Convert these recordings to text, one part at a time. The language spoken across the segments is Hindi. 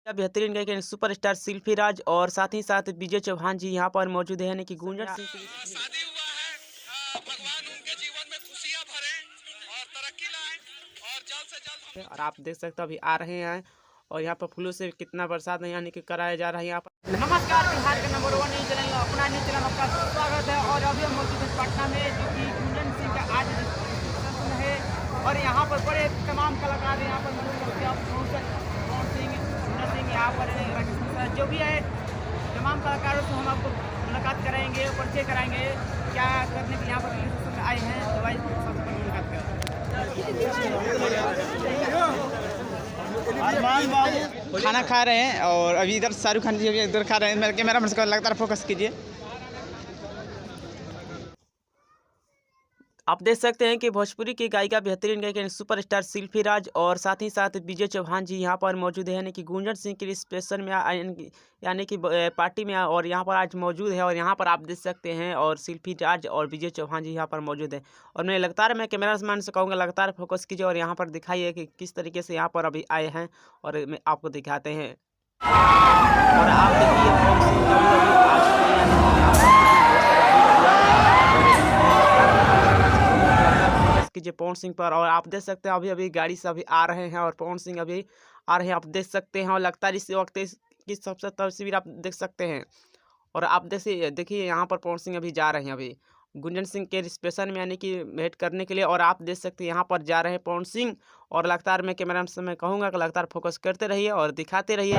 बेहतरीन गायक सुपरस्टार शिल्पी राज और साथ ही साथ विजय चौहान जी यहाँ पर मौजूद है कि गुंजन सिंह शादी हुआ है। भगवान उनके जीवन में खुशियां भरे और तरक्की लाए और जल्द से जल्द और आप देख सकते हो अभी आ रहे हैं और यहाँ पर फूलों से कितना बरसात यानी कि कराया जा रहा है यहाँ पर। नमस्कार, बिहार के नंबर 1 न्यूज चैनल अपना न्यूज चैनल आपका स्वागत है। और अभी हम मौजूद हैं पटना में, जो कि गुंजन सिंह का आज प्रदर्शन है और यहाँ पर बड़े तमाम कलाकार यहाँ पर सिंह यहाँ पर जो भी है तमाम कलाकारों से हम आपको मुलाकात कराएंगे, परिचय कराएंगे क्या करने के यहाँ पर आए हैं। तो भाई सबसे मुलाकात करें। खाना खा रहे हैं और अभी इधर शाहरुख खान जी इधर खा रहे हैं। मेरा कैमरा मैन को लगातार फोकस कीजिए। आप देख सकते हैं कि भोजपुरी की गायिका बेहतरीन गायिका सुपरस्टार शिल्पी राज और साथ ही साथ विजय चौहान जी यहाँ पर मौजूद है यानी कि गुंजन सिंह के रिसेप्शन में यानी कि पार्टी में और यहाँ पर आज मौजूद है। और यहाँ पर आप देख सकते हैं और शिल्पी राज और विजय चौहान जी यहाँ पर मौजूद है। और मैं लगातार कैमरामैन से कहूँगा लगातार फोकस कीजिए और यहाँ पर दिखाइए कि किस तरीके से यहाँ पर अभी आए हैं और मैं आपको दिखाते हैं। और आप कीजिए पवन सिंह पर। और आप देख सकते हैं अभी गाड़ी से अभी आ रहे हैं और पवन सिंह अभी आ रहे हैं, आप देख सकते हैं। और लगता है इस वक्त की सबसे तस्वीर आप देख सकते हैं। और आप देखिए यहाँ पर पवन सिंह अभी जा रहे हैं अभी गुंजन सिंह के रिसेप्शन में यानी कि भेंट करने के लिए। और आप देख सकते हैं यहाँ पर जा रहे हैं पवन सिंह। और लगातार मैं कैमरा से मैं कहूँगा कि लगातार फोकस करते रहिए और दिखाते रहिए।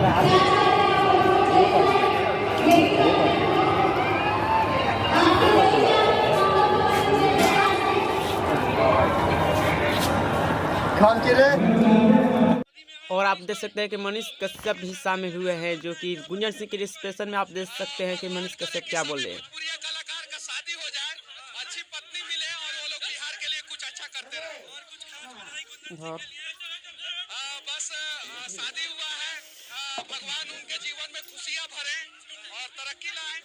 और आप देख सकते हैं कि मनीष कश्यप भी शामिल हुए हैं, जो कि गुंजन सिंह के रिसेप्शन में आप देख सकते हैं कि मनीष कश्यप क्या बोल रहे हैं। कलाकार का शादी हो जाए, अच्छी पत्नी मिले और वो लोग बिहार के लिए कुछ अच्छा करते रहे। बस शादी हुआ है। भगवान उनके जीवन में खुशियां भरे और तरक्की लाए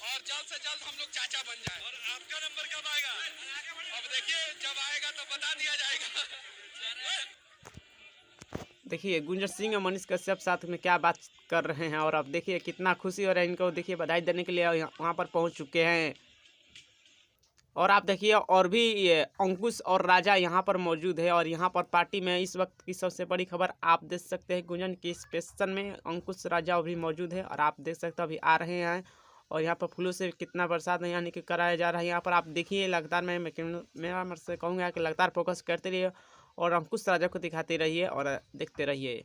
और जल्द से जल्द हम लोग चाचा बन जाए। और आपका नंबर कब आएगा? अब देखिए, जब आएगा तो बता दिया जाएगा। देखिए गुंजन सिंह और मनीष कश्यप साथ में क्या बात कर रहे हैं। और अब देखिए कितना खुशी हो रहा है इनको, देखिए बधाई देने के लिए वहाँ पर पहुँच चुके हैं। और आप देखिए और भी अंकुश और राजा यहाँ पर मौजूद है। और यहाँ पर पार्टी में इस वक्त की सबसे बड़ी खबर आप देख सकते हैं, गुंजन के स्टेशन में अंकुश राजा भी मौजूद है। और आप देख सकते हैं अभी आ रहे हैं और यहाँ पर फूलों से कितना बरसात यानी कि कराया जा रहा है। यहाँ पर आप देखिए लगातार मैं से कहूँगा कि लगातार फोकस करते रहिए और अंकुश राजा को दिखाते रहिए और देखते रहिए।